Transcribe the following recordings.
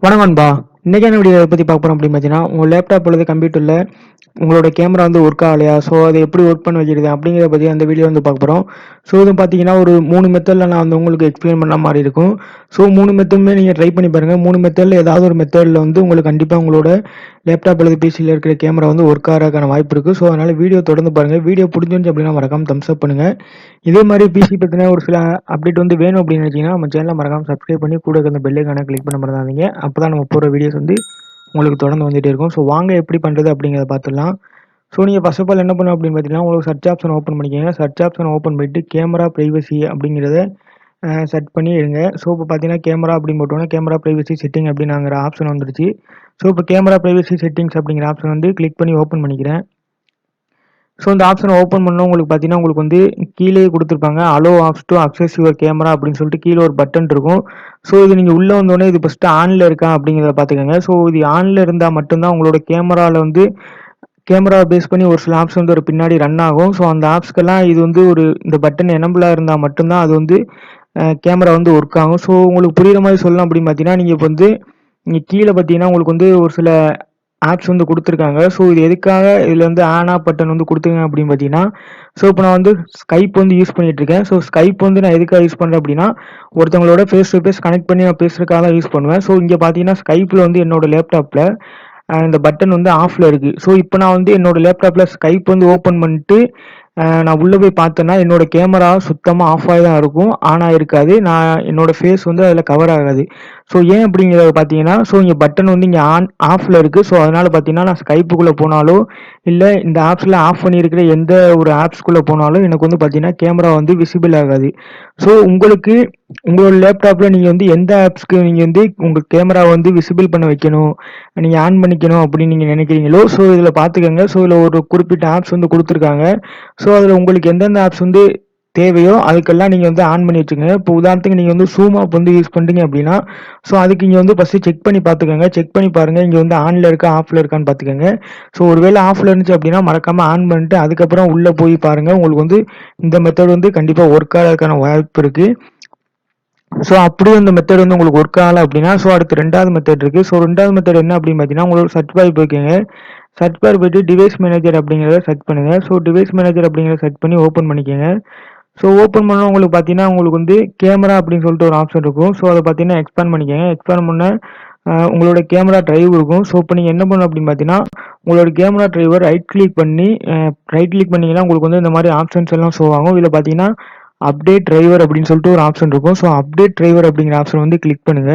வணக்கம் நண்பா. இன்னைக்கான வீடியோ பத்தி பார்க்க போறோம் அப்படின்னு பார்த்தீங்கன்னா, உங்க லேப்டாப் அல்லது கம்ப்யூட்டர்ல உங்களோட கேமரா ஒர்க் ஆகலையா? ஸோ அதை எப்படி ஒர்க் பண்ண வைக்கிறது அப்படிங்கிறத பத்தி அந்த வீடியோ பார்க்க போறோம். ஸோ இது பார்த்தீங்கன்னா ஒரு 3 மெத்தட்ல நான் உங்களுக்கு எக்ஸ்பிளைன் பண்ண மாரி இருக்கும். ஸோ 3 மெத்தடுமே நீங்க ட்ரை பண்ணி பாருங்க. 3 மெத்தட்ல ஏதாவது ஒரு மெத்தட்ல உங்களுக்கு கண்டிப்பா உங்களோட லேப்டாப் அல்லது பிசில இருக்கிற கேமரா ஒர்க் ஆகறதுக்கான வாய்ப்பு இருக்கு. ஸோ அதனால வீடியோ தொடர்ந்து பாருங்க. வீடியோ புடிச்சிருந்துச்சு அப்படின்னா மறக்காம தம்ஸ் அப் பண்ணுங்க. இதே மாரி பிசி பத்தின ஒரு சில அப்டேட் வேணும் அப்படின்னு நினைச்சீங்கன்னா நம்ம சேனலை மறக்காம சப்ஸ்கிரைப் பண்ணி கூட இருக்க அந்த பெல் ஐகானை கிளிக் பண்ண மறந்துடாதீங்க. அப்பதான் நம்ம போற வீடியோஸ் உங்களுக்கு தொடர்ந்து வந்துட்டே இருக்கும். ஸோ வாங்க எப்படி பண்றது அப்படிங்கிறத பார்த்துடலாம். ஸோ நீங்கள் ஃபர்ஸ்ட் ஆஃப் ஆல் என்ன பண்ணணும் அப்படின்னு பார்த்தீங்கன்னா, உங்களுக்கு சர்ச் ஆப்ஷன் ஓப்பன் பண்ணிக்கோங்க. சர்ச் ஆப்ஷன் ஓப்பன் பண்ணிட்டு கேமரா பிரைவசி அப்படிங்கிறத செட் பண்ணி எடுங்க. ஸோ இப்போ பார்த்தீங்கன்னா கேமரா அப்படின்னு போட்டோன்னா கேமரா பிரைவசி செட்டிங் அப்படிங்கிற ஆப்ஷன் வந்துருச்சு. ஸோ இப்போ கேமரா பிரைவசி செட்டிங்ஸ் அப்படிங்கிற ஆப்ஷன் கிளிக் பண்ணி ஓப்பன் பண்ணிக்கிறேன். ஸோ இந்த ஆப்ஷனை ஓப்பன் பண்ணோம் உங்களுக்கு பார்த்தீங்கன்னா உங்களுக்கு கீழே கொடுத்துருப்பாங்க allow apps to access your camera அப்படின்னு சொல்லிட்டு கீழே ஒரு பட்டன் இருக்கும். ஸோ இது நீங்கள் உள்ளே வந்தோடனே இது ஃபஸ்ட்டு ஆனில் இருக்கா அப்படிங்கிறத பார்த்துக்கோங்க. ஸோ இது ஆனில் இருந்தால் மட்டும்தான் உங்களோட கேமராவில் கேமரா பேஸ் பண்ணி ஒரு சில ஆப்ஸ் ஒரு பின்னாடி ரன் ஆகும். ஸோ அந்த ஆப்ஸ்க்கெல்லாம் இது ஒரு இந்த பட்டன் எனபிளாக இருந்தால் மட்டும்தான் அது கேமரா ஒர்க் ஆகும். ஸோ உங்களுக்கு புரியுற மாதிரி சொல்லலாம் அப்படின்னு பார்த்தீங்கன்னா நீங்கள் இப்போ நீங்கள் கீழே பார்த்தீங்கன்னா உங்களுக்கு ஒரு சில ஆப்ஸ் கொடுத்துருக்காங்க. ஸோ இது எதுக்காக இதில் ஆன் ஆஃப் பட்டன் கொடுத்துருக்காங்க அப்படின்னு பார்த்தீங்கன்னா, ஸோ இப்போ நான் ஸ்கைப் யூஸ் பண்ணிட்டு இருக்கேன். ஸோ ஸ்கைப் நான் எதுக்காக யூஸ் பண்ணுறேன் அப்படின்னா, ஒருத்தவங்களோட ஃபேஸ் டு ஃபேஸ் கனெக்ட் பண்ணி நான் பேசுறதுக்காக தான் யூஸ் பண்ணுவேன். ஸோ இங்கே பார்த்தீங்கன்னா ஸ்கைப்பில் என்னோட லேப்டாப்பில் இந்த பட்டன் ஆஃப்ல இருக்கு. ஸோ இப்போ நான் என்னோட லேப்டாப்ல ஸ்கைப் ஓப்பன் பண்ணிட்டு நான் உள்ள போய் பார்த்தேன்னா என்னோட கேமரா சுத்தமா ஆஃப் ஆகி தான் இருக்கும். ஆன் ஆயிருக்காது. நான் என்னோட ஃபேஸ் அதில் கவர் ஆகாது. ஸோ ஏன் அப்படிங்கிறத பார்த்தீங்கன்னா, ஸோ இங்கே பட்டன் இங்கே ஆஃப்ல இருக்கு. ஸோ அதனால பார்த்தீங்கன்னா நான் ஸ்கைப்புக்குள்ள போனாலோ இல்லை இந்த ஆப்ஸ்ல ஆஃப் பண்ணியிருக்கிற எந்த ஒரு ஆப்ஸ்குள்ள போனாலும் எனக்கு பார்த்தீங்கன்னா கேமரா விசிபிள் ஆகாது. ஸோ உங்களுக்கு உங்களோட லேப்டாப்ல நீங்க எந்த ஆப்ஸ்க்கு நீங்க உங்க கேமரா விசிபிள் பண்ண வைக்கணும், நீங்க ஆன் பண்ணிக்கணும் அப்படின்னு நீங்க நினைக்கிறீங்களோ, ஸோ இதுல பாத்துக்கோங்க. ஸோ இதுல ஒரு குறிப்பிட்ட ஆப்ஸ் கொடுத்துருக்காங்க. ஸோ அதுல உங்களுக்கு எந்தெந்த ஆப்ஸ் தேவையோ அதுக்கெல்லாம் நீங்க ஆன் பண்ணி வச்சுக்கோங்க. இப்போ உதாரணத்துக்கு நீங்க ஜூம் ஆப் யூஸ் பண்றீங்க அப்படின்னா, ஸோ அதுக்கு இங்க ஃபர்ஸ்ட் செக் பண்ணி பாத்துக்கோங்க. செக் பண்ணி பாருங்க இங்க ஆன்ல இருக்கா ஆஃப்ல இருக்கான்னு பாத்துக்கோங்க. ஸோ ஒருவேளை ஆஃப்ல இருந்துச்சு அப்படின்னா மறக்காம ஆன் பண்ணிட்டு அதுக்கப்புறம் உள்ள போய் பாருங்க. உங்களுக்கு இந்த மெத்தட் கண்டிப்பா ஒர்க் ஆகிறதுக்கான வாய்ப்பு இருக்கு. ஸோ அப்படியே இந்த மெத்தட் உங்களுக்கு ஒர்க் ஆகலை அப்படின்னா, ஸோ அடுத்து ரெண்டாவது மெத்தட் இருக்கு. ஸோ ரெண்டாவது மெத்தட் என்ன அப்படின்னு பார்த்தீங்கன்னா, உங்களோட சர்ச் பார் போய்க்கோங்க. சர்ச் பார் போயிட்டு டிவைஸ் மேனேஜர் அப்படிங்கிறத செட் பண்ணுங்க. ஸோ டிவைஸ் மேனேஜர் அப்படிங்கிறத செட் பண்ணி ஓப்பன் பண்ணிக்கோங்க. ஸோ ஓப்பன் பண்ண உங்களுக்கு பார்த்தீங்கன்னா உங்களுக்கு கேமரா அப்படின்னு சொல்லிட்டு ஒரு ஆப்ஷன் இருக்கும். ஸோ அதை பார்த்தீங்கன்னா எக்ஸ்பேண்ட் பண்ணிக்கோங்க. எக்ஸ்பேண்ட் பண்ண உங்களோட கேமரா டிரைவ் இருக்கும். ஸோ இப்போ நீங்கள் என்ன பண்ணணும் அப்படின்னு பார்த்தீங்கன்னா, உங்களோட கேமரா டிரைவர் ரைட் கிளிக் பண்ணி ரைட் கிளிக் பண்ணீங்கன்னா உங்களுக்கு இந்த மாதிரி ஆப்ஷன்ஸ் எல்லாம் ஷோ ஆகும். இதில் பார்த்தீங்கன்னா அப்டேட் டிரைவர் அப்படின்னு சொல்லிட்டு ஒரு ஆப்ஷன் இருக்கும். ஸோ அப்டேட் டிரைவர் அப்படிங்கிற ஆப்ஷன் கிளிக் பண்ணுங்க.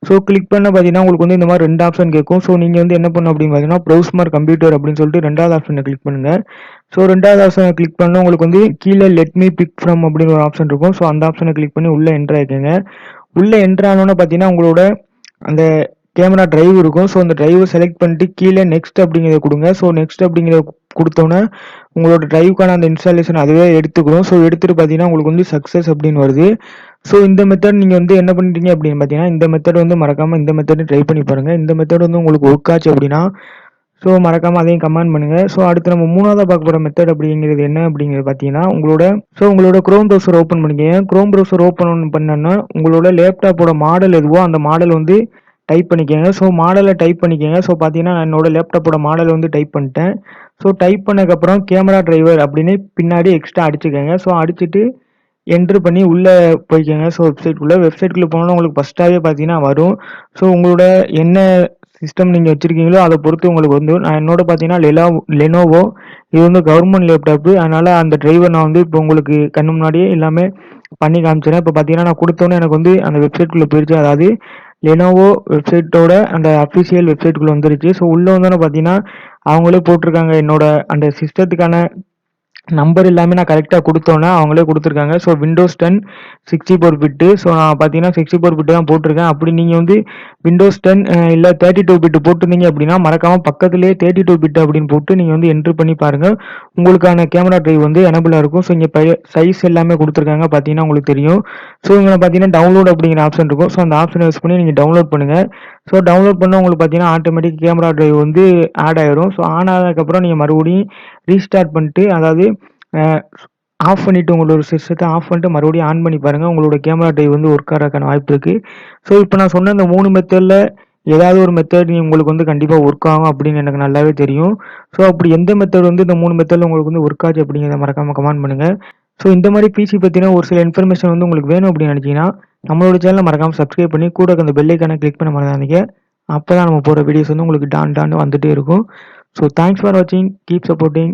ஸோ கிளிக் பண்ண பார்த்தீங்கன்னா உங்களுக்கு இந்த மாதிரி ரெண்டு ஆப்ஷன் கேட்கும். ஸோ நீங்கள் என்ன பண்ணணும் அப்படின்னு பார்த்தீங்கன்னா ப்ரௌஸ் மார் கம்ப்யூட்டர் அப்படின்னு சொல்லிட்டு ரெண்டாவது ஆப்ஷனை கிளிக் பண்ணுங்க. ஸோ ரெண்டாவது ஆப்ஷனை கிளிக் பண்ண உங்களுக்கு கீழே லெட் மீ பிக் ஃப்ரம் அப்படின்னு ஒரு ஆப்ஷன் இருக்கும். ஸோ அந்த ஆப்ஷனை கிளிக் பண்ணி உள்ள என்டர் ஆகிக்கோங்க. உள்ள என்டர் ஆனோன்னு பார்த்தீங்கன்னா உங்களோட அந்த கேமரா டிரைவ் இருக்கும். ஸோ அந்த டிரைவை செலக்ட் பண்ணிட்டு கீழே நெக்ஸ்ட் அப்படிங்கிறத கொடுங்க. ஸோ நெக்ஸ்ட் அப்படிங்கிறத கொடுத்தோன்னே உங்களோட டிரைவுக்கான அந்த இன்ஸ்டாலேஷன் அதுவே எடுத்துக்கிறோம். ஸோ எடுத்துட்டு பார்த்தீங்கன்னா உங்களுக்கு சக்ஸஸ் அப்படின்னு வருது. ஸோ இந்த மெத்தட் நீங்கள் என்ன பண்ணுறீங்க அப்படின்னு பார்த்தீங்கன்னா, இந்த மெத்தட் மறக்காம இந்த மெத்தட் ட்ரை பண்ணி பாருங்க. இந்த மெத்தட் உங்களுக்கு ஒர்க் ஆச்சு அப்படின்னா ஸோ மறக்காம அதையும் கமெண்ட் பண்ணுங்க. ஸோ அடுத்து நம்ம மூணாவதா பார்க்க போகிற மெத்தட் அப்படிங்கிறது என்ன அப்படிங்கிறது பார்த்தீங்கன்னா, உங்களோட குரோம் ப்ரௌசர் ஓப்பன் பண்ணிக்கங்க. குரோம் ப்ரௌசர் ஓப்பன் பண்ணோன்னா உங்களோட லேப்டாப்போட மாடல் எதுவோ அந்த மாடல் டைப் பண்ணிக்கோங்க. ஸோ மாடலை டைப் பண்ணிக்கோங்க. ஸோ பார்த்தீங்கன்னா நான் என்னோட லேப்டாப்போட மாடல் டைப் பண்ணிட்டேன். ஸோ டைப் பண்ணதுக்கப்புறம் கேமரா டிரைவர் அப்படின்னு பின்னாடி எக்ஸ்ட்ரா அடிச்சுக்கோங்க. ஸோ அடிச்சுட்டு என்ட்ரு பண்ணி உள்ளே போய்க்கோங்க. ஸோ வெப்சைட்குள்ளே போனோன்னா உங்களுக்கு ஃபஸ்ட்டாகவே பார்த்தீங்கன்னா வரும். ஸோ உங்களோட என்ன சிஸ்டம் நீங்கள் வச்சுருக்கீங்களோ அதை பொறுத்து உங்களுக்கு நான் என்னோட பார்த்தீங்கன்னா லெனோவோ இது கவர்மெண்ட் லேப்டாப்பு. அதனால் அந்த டிரைவர் நான் இப்போ உங்களுக்கு கண்ணு முன்னாடியே எல்லாமே பண்ணி காமிச்சிடறேன். இப்போ பார்த்தீங்கன்னா நான் கொடுத்தோன்னே எனக்கு அந்த வெப்சைட்குள்ளே போயிடுச்சு. அதாவது லெனோவோ வெப்சைட்டோட அந்த அஃபிஷியல் வெப்சைட்குள்ளே வந்துருச்சு. ஸோ உள்ளே வந்தோன்னே பார்த்தீங்கன்னா அவங்களே போட்டிருக்காங்க என்னோட அந்த சிஸ்டத்துக்கான நம்பர் எல்லாமே நான் கரெக்டாக கொடுத்தோன்னே அவங்களே கொடுத்துருக்காங்க. ஸோ விண்டோஸ் 10 64 பிட்டு. ஸோ நான் பார்த்தீங்கன்னா 64 பிட்டு தான் போட்டிருக்கேன். அப்படி நீங்கள் விண்டோஸ் 10 இல்லை 32 பிட்டு போட்டிருந்தீங்க அப்படின்னா மறக்காமல் பக்கத்துலேயே 32 பிட்டு அப்படின்னு போட்டு நீங்கள் என்ட்ரு பண்ணி பாருங்கள். உங்களுக்கான கேமரா டிரைவ் எனபிளாக இருக்கும். ஸோ இங்கே சைஸ் எல்லாமே கொடுத்துருக்காங்க பார்த்தீங்கன்னா உங்களுக்கு தெரியும். ஸோ இங்கே பார்த்தீங்கன்னா டவுன்லோட் அப்படிங்கிற ஆப்ஷன் இருக்கும். ஸோ அந்த ஆப்ஷனை யூஸ் பண்ணி நீங்கள் டவுன்லோட் பண்ணுங்கள். ஸோ டவுன்லோட் பண்ண உங்களுக்கு பார்த்தீங்கன்னா ஆட்டோமேட்டிக் கேமரா டிரைவ் ஆட் ஆயிரும். ஸோ ஆன் ஆனதுக்கப்புறம் நீங்கள் மறுபடியும் ரீஸ்டார்ட் பண்ணிட்டு அதாவது ஆஃப் பண்ணிவிட்டு உங்களோட சிஸ்டத்தை ஆஃப் பண்ணிட்டு மறுபடியும் ஆன் பண்ணி பாருங்கள். உங்களோட கேமரா டிரைவ் ஒர்க் ஆகிறதுக்கான வாய்ப்பு இருக்குது. ஸோ இப்போ நான் சொன்ன இந்த 3 மெத்தடில் ஏதாவது ஒரு மெத்தட் உங்களுக்கு வந்து கண்டிப்பா ஒர்க் ஆகும் அப்படின்னு எனக்கு நல்லாவே தெரியும். ஸோ அப்படி எந்த மெத்தட் வந்து இந்த 3 மெத்தட்ல உங்களுக்கு வந்து ஒர்க் ஆச்சு அப்படிங்கிறத மறக்காம கமெண்ட் பண்ணுங்க. ஸோ இந்த மாரி பிசி பத்தின ஒரு சில இன்ஃபர்மேஷன் வந்து உங்களுக்கு வேணும் அப்படின்னு நினைச்சீங்கன்னா, நம்மளோட சேனல மறக்காம சப்ஸ்கிரைப் பண்ணி கூட இருக்க அந்த பெல் ஐகானை கிளிக் பண்ண மறந்துடாதீங்க. அப்பதான் நம்ம போடுற வீடியோஸ் வந்து உங்களுக்கு டான்னு வந்துட்டே இருக்கும். ஸோ தேங்க்ஸ் ஃபார் வாட்சிங். Keep supporting.